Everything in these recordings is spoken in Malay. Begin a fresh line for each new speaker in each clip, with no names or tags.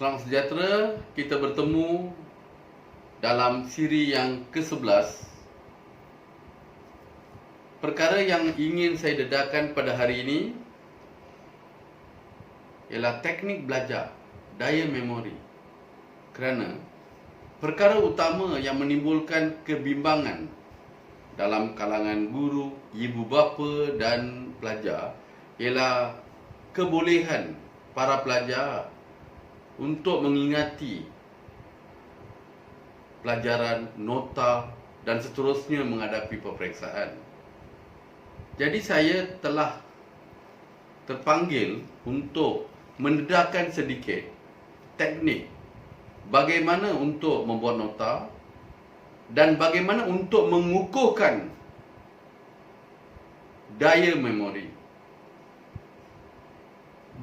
Salam sejahtera, kita bertemu dalam siri yang ke-11. Perkara yang ingin saya dedahkan pada hari ini ialah teknik belajar, daya memori. Kerana perkara utama yang menimbulkan kebimbangan dalam kalangan guru, ibu bapa dan pelajar ialah kebolehan para pelajar untuk mengingati pelajaran, nota dan seterusnya menghadapi peperiksaan. Jadi saya telah terpanggil untuk mendedahkan sedikit teknik bagaimana untuk membuat nota dan bagaimana untuk mengukuhkan daya memori.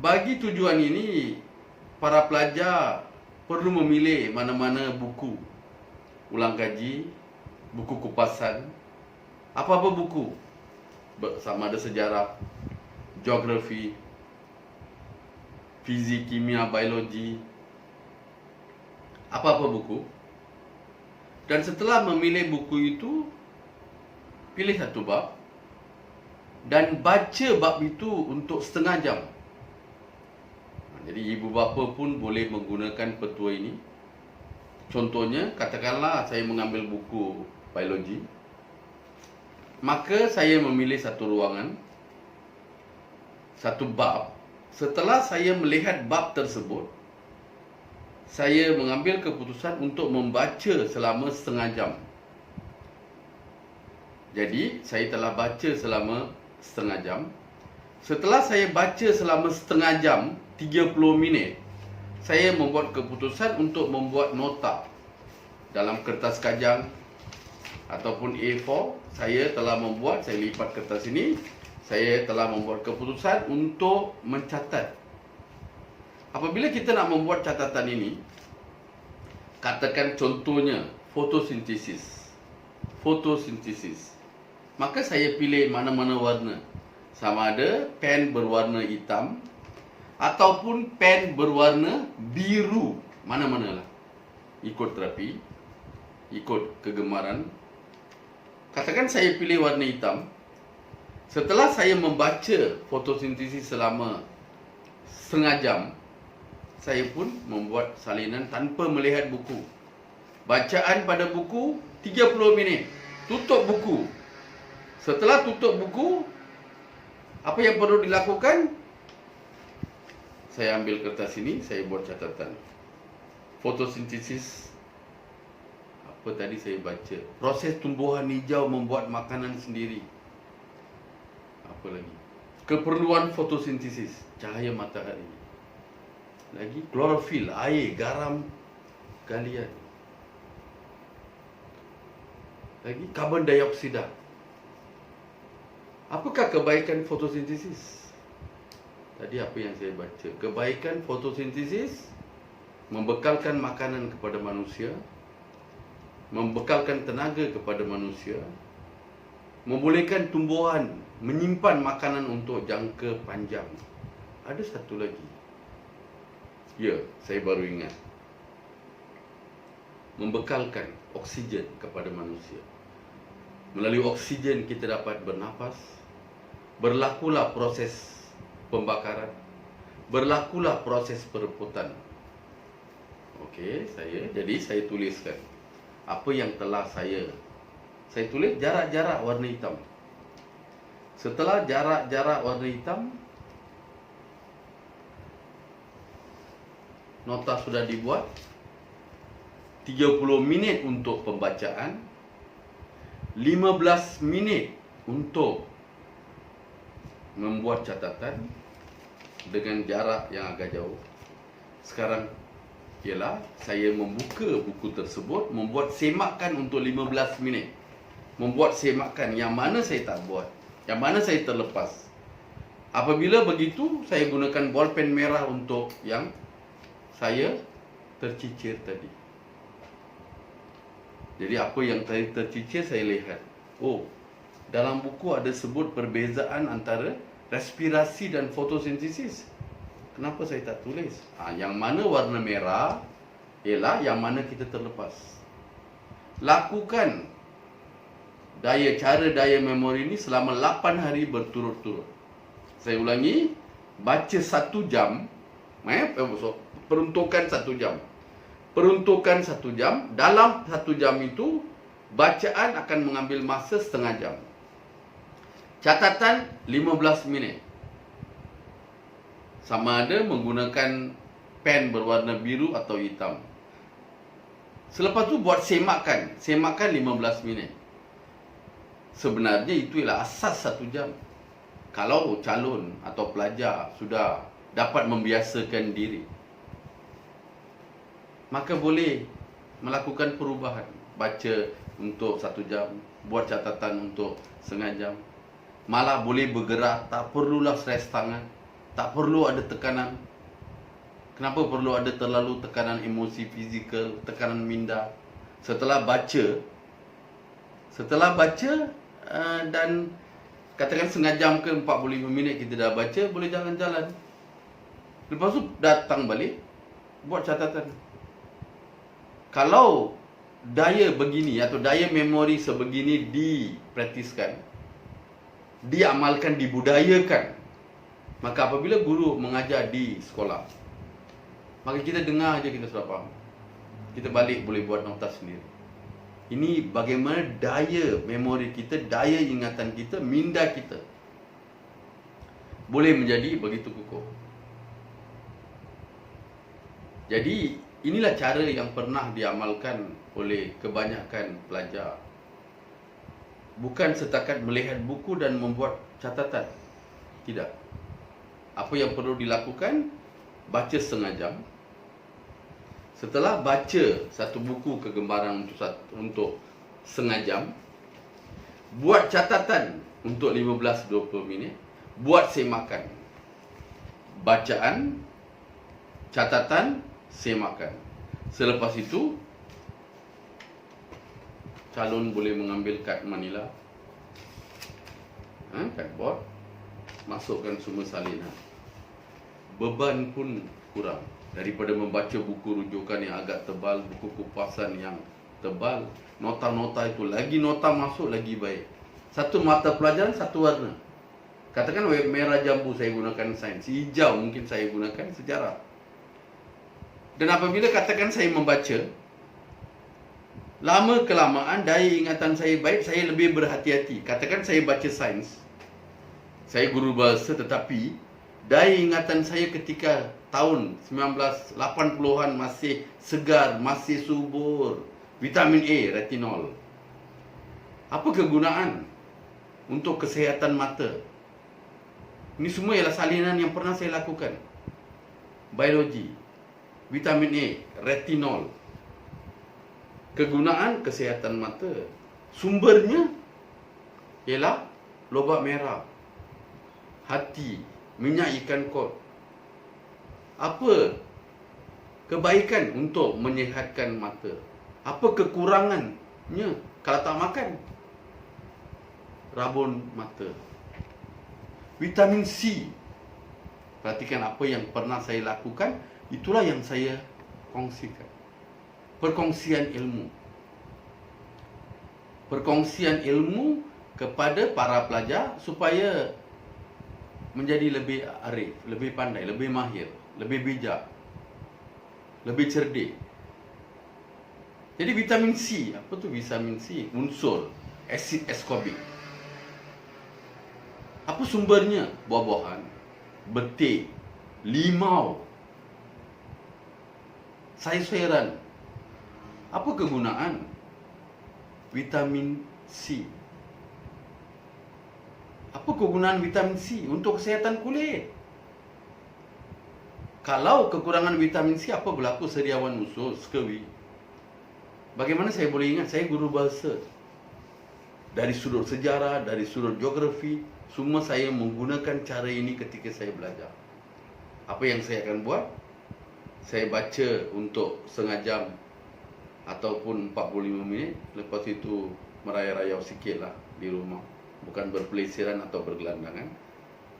Bagi tujuan ini, para pelajar perlu memilih mana-mana buku ulang kaji, buku kupasan, apa-apa buku, sama ada sejarah, geografi, fizik, kimia, biologi, apa-apa buku. Dan setelah memilih buku itu, pilih satu bab dan baca bab itu untuk setengah jam. Jadi ibu bapa pun boleh menggunakan petua ini. Contohnya, katakanlah saya mengambil buku biologi, maka saya memilih satu ruangan, satu bab. Setelah saya melihat bab tersebut, saya mengambil keputusan untuk membaca selama setengah jam. Jadi, saya telah baca selama setengah jam. Setelah saya baca selama setengah jam, 30 minit, saya membuat keputusan untuk membuat nota dalam kertas kajang ataupun A4. Saya telah membuat, saya lipat kertas ini, saya telah membuat keputusan untuk mencatat. Apabila kita nak membuat catatan ini, katakan contohnya fotosintesis, maka saya pilih mana-mana warna. Sama ada pen berwarna hitam ataupun pen berwarna biru, mana-manalah. Ikut terapi, ikut kegemaran. Katakan saya pilih warna hitam. Setelah saya membaca fotosintesis selama setengah jam, saya pun membuat salinan tanpa melihat buku. Bacaan pada buku 30 minit. Tutup buku. Setelah tutup buku, apa yang perlu dilakukan? Saya ambil kertas ini, saya buat catatan. Fotosintesis, apa tadi saya baca? Proses tumbuhan hijau membuat makanan sendiri. Apa lagi? Keperluan fotosintesis, cahaya matahari. Lagi klorofil, air, garam galian. Lagi karbon dioksida. Apakah kebaikan fotosintesis? Tadi apa yang saya baca? Kebaikan fotosintesis membekalkan makanan kepada manusia, membekalkan tenaga kepada manusia, membolehkan tumbuhan menyimpan makanan untuk jangka panjang. Ada satu lagi. Ya, saya baru ingat. Membekalkan oksigen kepada manusia. Melalui oksigen kita dapat bernafas. Berlakulah proses pembakaran. Berlakulah proses perebutan. Okey, jadi saya tuliskan apa yang telah saya tulis jarak-jarak warna hitam. Setelah jarak-jarak warna hitam, nota sudah dibuat. 30 minit untuk pembacaan, 15 minit untuk membuat catatan dengan jarak yang agak jauh. Sekarang ialah saya membuka buku tersebut, membuat semakan untuk 15 minit. Membuat semakan yang mana saya tak buat, yang mana saya terlepas. Apabila begitu, saya gunakan bolpen merah untuk yang saya tercicir tadi. Jadi apa yang tadi tercicir saya lihat. Oh, dalam buku ada sebut perbezaan antara respirasi dan fotosintesis. Kenapa saya tak tulis? Yang mana warna merah ialah yang mana kita terlepas. Lakukan cara daya memori ini selama 8 hari berturut-turut. Saya ulangi, baca 1 jam, peruntukan 1 jam. Peruntukan 1 jam, dalam 1 jam itu bacaan akan mengambil masa setengah jam. Catatan 15 minit. Sama ada menggunakan pen berwarna biru atau hitam. Selepas tu buat semakan 15 minit. Sebenarnya itu ialah asas 1 jam. Kalau calon atau pelajar sudah dapat membiasakan diri, maka boleh melakukan perubahan. Baca untuk 1 jam, buat catatan untuk setengah jam. Malah boleh bergerak, tak perlulah stres tangan, tak perlu ada tekanan. Kenapa perlu ada terlalu tekanan emosi fizikal, tekanan minda? Setelah baca dan katakan setengah jam ke 45 minit kita dah baca, boleh jalan-jalan. Lepas tu datang balik, buat catatan. Kalau daya begini atau daya memori sebegini dipraktiskan, diamalkan, dibudayakan, maka apabila guru mengajar di sekolah, maka kita dengar aja, kita sudah faham. Kita balik boleh buat nota sendiri. Ini bagaimana daya memori kita, daya ingatan kita, minda kita boleh menjadi begitu kukuh. Jadi inilah cara yang pernah diamalkan oleh kebanyakan pelajar. Bukan setakat melihat buku dan membuat catatan. Tidak. Apa yang perlu dilakukan? Baca setengah jam. Setelah baca satu buku kegemaran untuk setengah jam, buat catatan untuk 15-20 minit, buat semakan. Bacaan, catatan, semakan. Selepas itu, calon boleh mengambil kad manila, kad board, masukkan semua salinan. Beban pun kurang. Daripada membaca buku rujukan yang agak tebal, buku kupasan yang tebal, nota-nota itu lagi nota masuk lagi baik. Satu mata pelajaran, satu warna. Katakan merah jambu saya gunakan sains, hijau mungkin saya gunakan sejarah. Dan apabila katakan saya membaca, lama kelamaan daya ingatan saya baik, saya lebih berhati-hati. Katakan saya baca sains, saya guru bahasa, tetapi daya ingatan saya ketika tahun 1980-an masih segar, masih subur. Vitamin A, retinol. Apa kegunaan untuk kesihatan mata? Ini semua ialah salinan yang pernah saya lakukan. Biologi, vitamin A, retinol. Kegunaan kesihatan mata, sumbernya ialah lobak merah, hati, minyak ikan kod. Apa kebaikan untuk menyihatkan mata? Apa kekurangannya kalau tak makan? Rabun mata. Vitamin C. Perhatikan apa yang pernah saya lakukan, itulah yang saya kongsikan. Perkongsian ilmu. Perkongsian ilmu kepada para pelajar supaya menjadi lebih arif, lebih pandai, lebih mahir, lebih bijak, lebih cerdik. Jadi vitamin C, apa tu vitamin C? Unsur asid ascorbic. Apa sumbernya? Buah-buahan, betik, limau, sayur-sayuran. Apa kegunaan vitamin C? Apa kegunaan vitamin C untuk kesihatan kulit? Kalau kekurangan vitamin C, apa berlaku sediawan usus, scurvy? Bagaimana saya boleh ingat? Saya guru bahasa. Dari sudut sejarah, dari sudut geografi, semua saya menggunakan cara ini ketika saya belajar. Apa yang saya akan buat? Saya baca untuk setengah jam ataupun 45 minit. Lepas itu merayau-rayau sikit lah di rumah. Bukan berpelesiran atau bergelandangan.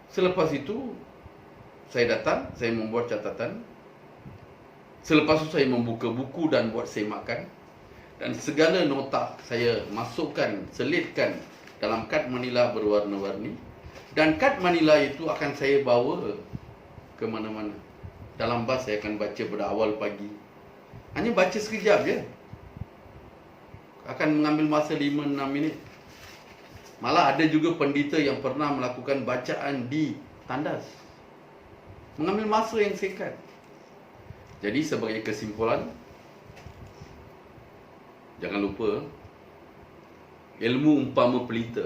Selepas itu saya datang, saya membuat catatan. Selepas itu saya membuka buku dan buat semakan. Dan segala nota saya masukkan, selitkan dalam kad manila berwarna-warni. Dan kad manila itu akan saya bawa ke mana-mana. Dalam bas saya akan baca pada awal pagi. Hanya baca sekejap je. Akan mengambil masa 5-6 minit. Malah ada juga pendeta yang pernah melakukan bacaan di tandas. Mengambil masa yang singkat. Jadi sebagai kesimpulan, jangan lupa, ilmu umpama pelita.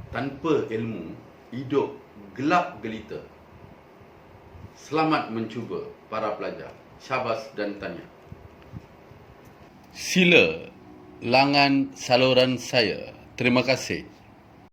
Tanpa ilmu, hidup gelap gelita. Selamat mencuba para pelajar. Syabas dan tahniah. Sila langan saluran saya. Terima kasih.